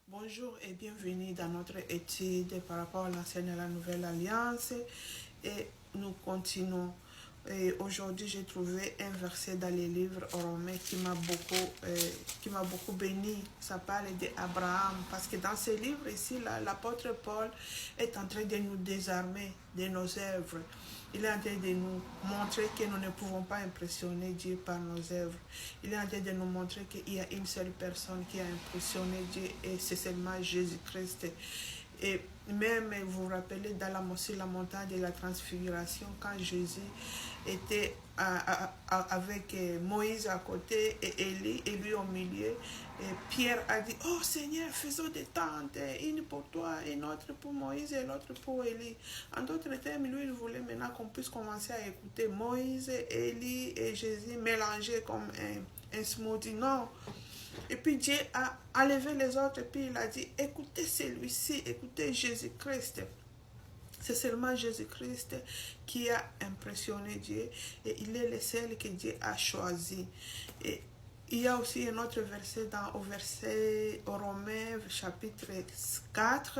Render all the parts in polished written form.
Bonjour et bienvenue dans notre étude par rapport à l'ancienne et la nouvelle alliance. Et nous continuons. Et aujourd'hui, j'ai trouvé un verset dans les livres romains qui m'a beaucoup béni. Ça parle d'Abraham. Parce que dans ce livre ici, l'apôtre Paul est en train de nous désarmer de nos œuvres. Il est en train de nous montrer que nous ne pouvons pas impressionner Dieu par nos œuvres. Il est en train de nous montrer qu'il y a une seule personne qui a impressionné Dieu et c'est seulement Jésus-Christ. Et même, vous vous rappelez, dans la montagne de la transfiguration, quand Jésus était avec Moïse à côté et Élie et lui au milieu, et Pierre a dit, oh Seigneur, faisons des tentes, une pour toi, une autre pour Moïse et l'autre pour Élie. En d'autres termes, lui, il voulait maintenant qu'on puisse commencer à écouter Moïse, Élie et Jésus mélangés comme un smoothie. Non. Et puis Dieu a enlevé les autres et puis il a dit, écoutez celui-ci, écoutez Jésus-Christ. C'est seulement Jésus-Christ qui a impressionné Dieu et il est le seul que Dieu a choisi. Et il y a aussi un autre verset au verset au Romains chapitre 4.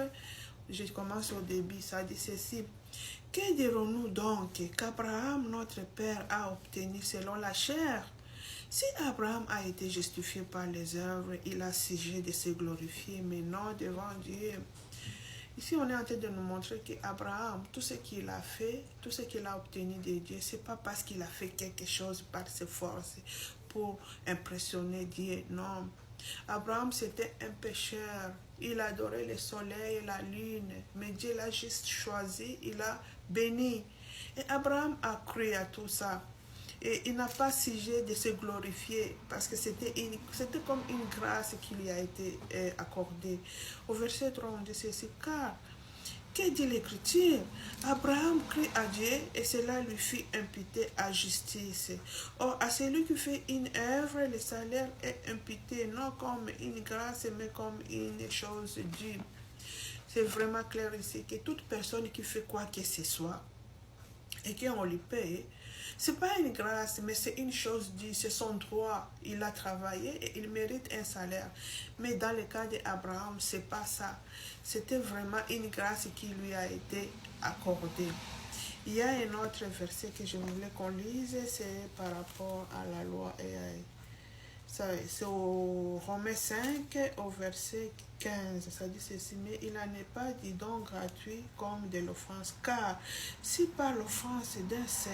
Je commence au début, ça dit ceci. Que dirons-nous donc qu'Abraham, notre père, a obtenu selon la chair? Si Abraham a été justifié par les œuvres, il a sujet de se glorifier, mais non devant Dieu. Ici, on est en train de nous montrer qu'Abraham, tout ce qu'il a fait, tout ce qu'il a obtenu de Dieu, ce n'est pas parce qu'il a fait quelque chose par ses forces pour impressionner Dieu, non. Abraham, c'était un pécheur. Il adorait le soleil et la lune, mais Dieu l'a juste choisi, il a béni. Et Abraham a cru à tout ça. Et il n'a pas sujet de se glorifier parce que c'était comme une grâce qui lui a été accordée. Au verset 3, on dit ceci, car, que dit l'Écriture? Abraham crut à Dieu et cela lui fut imputé à justice. Or, à celui qui fait une œuvre, le salaire est imputé non comme une grâce mais comme une chose due. C'est vraiment clair ici que toute personne qui fait quoi que ce soit et qu'on lui paye, c'est pas une grâce, mais c'est une chose due, c'est son droit. Il a travaillé et il mérite un salaire. Mais dans le cas d'Abraham, c'est pas ça. C'était vraiment une grâce qui lui a été accordée. Il y a un autre verset que je voulais qu'on lise, c'est par rapport à la loi et c'est au Romains 5, au verset 15, ça dit ceci, mais il n'en est pas dit donc gratuit comme de l'offense, car si par l'offense d'un seul,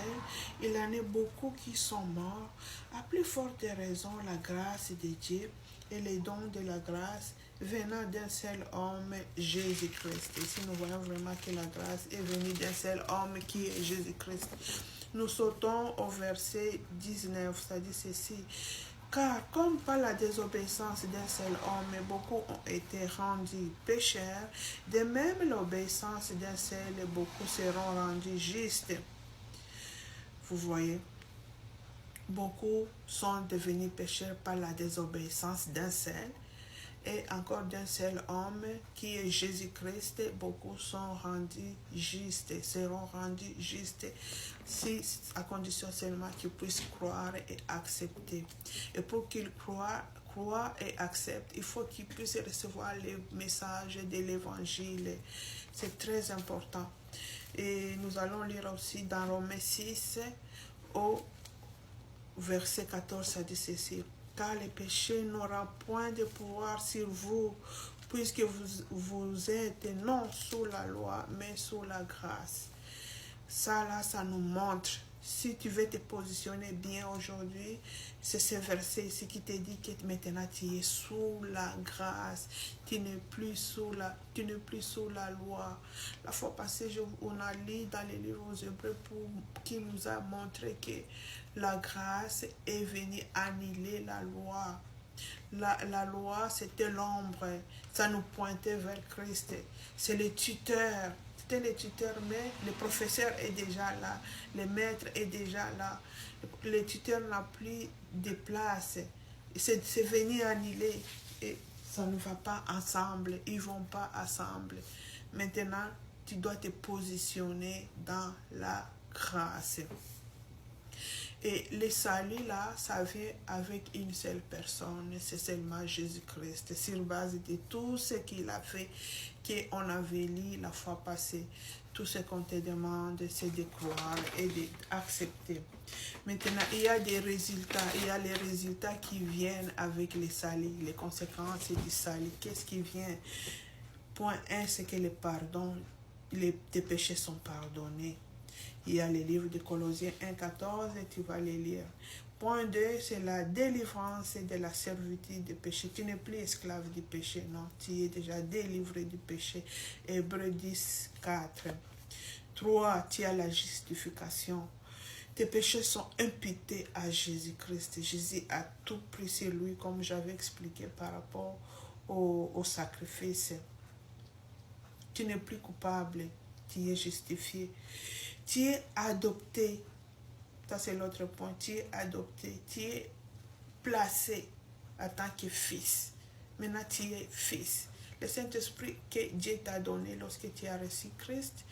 il en est beaucoup qui sont morts, à plus forte raison la grâce de Dieu et les dons de la grâce venant d'un seul homme, Jésus-Christ. Ici, nous voyons vraiment que la grâce est venue d'un seul homme qui est Jésus-Christ. Nous sautons au verset 19, ça dit ceci. Car comme par la désobéissance d'un seul homme, beaucoup ont été rendus pécheurs, de même l'obéissance d'un seul, beaucoup seront rendus justes. Vous voyez, beaucoup sont devenus pécheurs par la désobéissance d'un seul, et encore d'un seul homme qui est Jésus-Christ, beaucoup sont rendus justes, seront rendus justes, si, à condition seulement qu'ils puissent croire et accepter. Et pour qu'ils croient et acceptent, il faut qu'ils puissent recevoir le message de l'évangile. C'est très important. Et nous allons lire aussi dans Romains 6, au verset 14, ça dit ceci. Car le péché n'aura point de pouvoir sur vous, puisque vous êtes non sous la loi, mais sous la grâce. Ça, là, ça nous montre. Si tu veux te positionner bien aujourd'hui, c'est ce verset ici qui te dit que maintenant tu es sous la grâce. Tu n'es plus sous la loi. La fois passée, on a lu dans les livres aux Hébreux qui nous a montré que la grâce est venue annuler la loi. La loi, c'était l'ombre. Ça nous pointait vers Christ. C'est le tuteur. C'était le tuteur, mais le professeur est déjà là. Le maître est déjà là. Le tuteur n'a plus de place. C'est venu annuler. Et ça ne va pas ensemble. Ils ne vont pas ensemble. Maintenant, tu dois te positionner dans la grâce. Et le salut là, ça vient avec une seule personne, c'est seulement Jésus-Christ. Sur base de tout ce qu'il a fait, qu'on avait lu la fois passée, tout ce qu'on te demande, c'est de croire et d'accepter. Maintenant, il y a des résultats, il y a les résultats qui viennent avec le salut, les conséquences du salut. Qu'est-ce qui vient? Point 1, c'est que le pardon, tes péchés sont pardonnés. Il y a le livre de Colossiens 1,14 et tu vas les lire. Point 2, c'est la délivrance de la servitude du péché. Tu n'es plus esclave du péché, non. Tu es déjà délivré du péché. Hébreux 10, 4. 3, tu as la justification. Tes péchés sont imputés à Jésus-Christ. Jésus a tout pris sur lui, comme j'avais expliqué par rapport au sacrifice. Tu n'es plus coupable, tu es justifié. Tu es adopté. Ça, c'est l'autre point. Tu es adopté. Tu es placé en tant que fils. Maintenant, tu es fils. Le Saint-Esprit que Dieu t'a donné lorsque tu as reçu Christ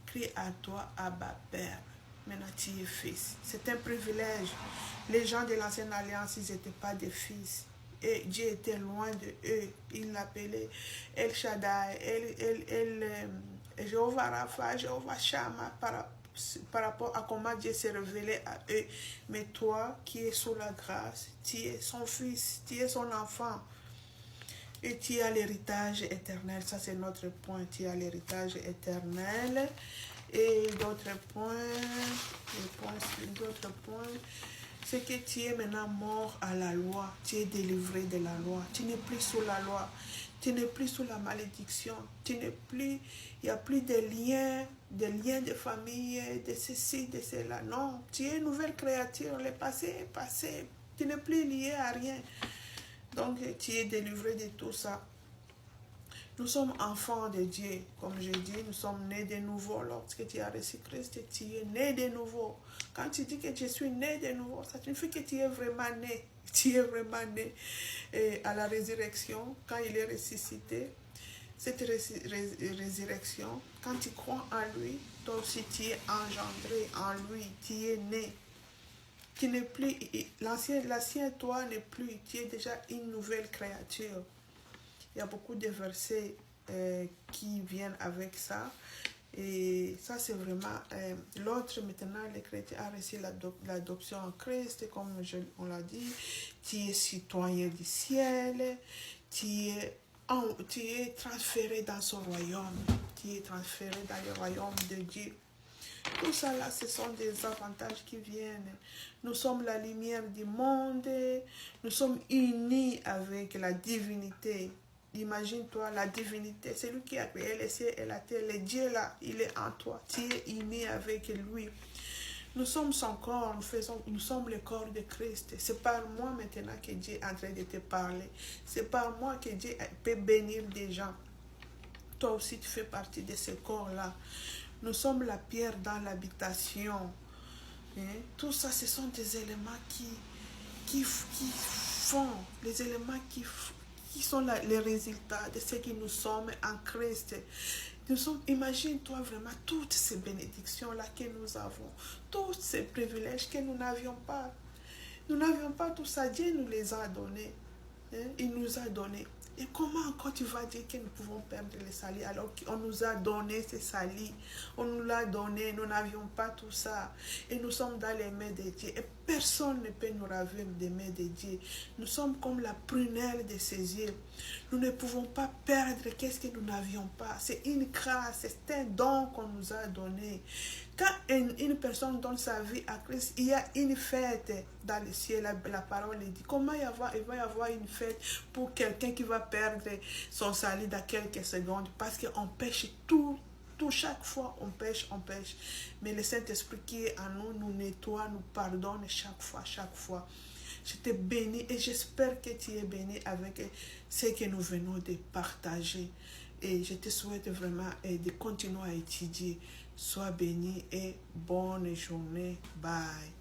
crie à toi, Abba, Père. Maintenant, tu es fils. C'est un privilège. Les gens de l'Ancienne Alliance, ils n'étaient pas des fils. Et Dieu était loin de eux. Il l'appelait El Shaddai, Jéhovah Rapha, Jéhovah Shammah, par rapport à comment Dieu s'est révélé à eux. Mais toi, qui es sous la grâce, tu es son fils, tu es son enfant. Et tu as l'héritage éternel. Ça, c'est notre point. Tu as l'héritage éternel. Et d'autres points, c'est que tu es maintenant mort à la loi. Tu es délivré de la loi. Tu n'es plus sous la loi. Tu n'es plus sous la malédiction. Tu n'es plus, il n'y a plus de liens de famille, de ceci, de cela. Non, tu es une nouvelle créature. Le passé est passé. Tu n'es plus lié à rien. Donc, tu es délivré de tout ça. Nous sommes enfants de Dieu. Comme je dis, nous sommes nés de nouveau. Lorsque tu as reçu Christ, tu es né de nouveau. Quand tu dis que je suis né de nouveau, ça signifie que tu es vraiment né. Tu es vraiment né. Et à la résurrection, quand il est ressuscité, cette résurrection, quand tu crois en lui, toi aussi tu es engendré en lui, tu es né. Tu n'es plus, l'ancien toi n'est plus, tu es déjà une nouvelle créature. Il y a beaucoup de versets qui viennent avec ça. Et ça, c'est vraiment l'autre. Maintenant, les chrétiens ont reçu l'adoption en Christ. Comme on l'a dit, tu es citoyen du ciel. Tu es transféré dans son royaume. Tu es transféré dans le royaume de Dieu. Tout ça là, ce sont des avantages qui viennent. Nous sommes la lumière du monde. Nous sommes unis avec la divinité. Imagine-toi la divinité. C'est lui qui a créé les cieux et la terre. Le Dieu là, il est en toi. Tu es uni avec lui. Nous sommes son corps. Nous sommes le corps de Christ. C'est par moi maintenant que Dieu est en train de te parler. C'est par moi que Dieu peut bénir des gens. Toi aussi, tu fais partie de ce corps-là. Nous sommes la pierre dans l'habitation. Tout ça, ce sont des éléments qui font, les éléments qui sont les résultats de ce que nous sommes en Christ. Imagine-toi vraiment toutes ces bénédictions-là que nous avons, tous ces privilèges que nous n'avions pas. Nous n'avions pas tout ça, Dieu nous les a donnés. Il nous a donné. Et comment encore tu vas dire que nous pouvons perdre le salut alors qu'on nous a donné ce salut? On nous l'a donné, nous n'avions pas tout ça. Et nous sommes dans les mains de Dieu. Et personne ne peut nous ravir des mains de Dieu. Nous sommes comme la prunelle de ses yeux. Nous ne pouvons pas perdre qu'est-ce que nous n'avions pas. C'est une grâce, c'est un don qu'on nous a donné. Quand une personne donne sa vie à Christ, il y a une fête dans le ciel. La parole dit. Comment il va y avoir une fête pour quelqu'un qui va perdre son salut dans quelques secondes? Parce qu'on pêche tout. Chaque fois, on pêche. Mais le Saint-Esprit qui est en nous, nous nettoie, nous pardonne chaque fois. Je te bénis et j'espère que tu es béni avec ce que nous venons de partager. Et je te souhaite vraiment de continuer à étudier. Sois béni et bonne journée. Bye.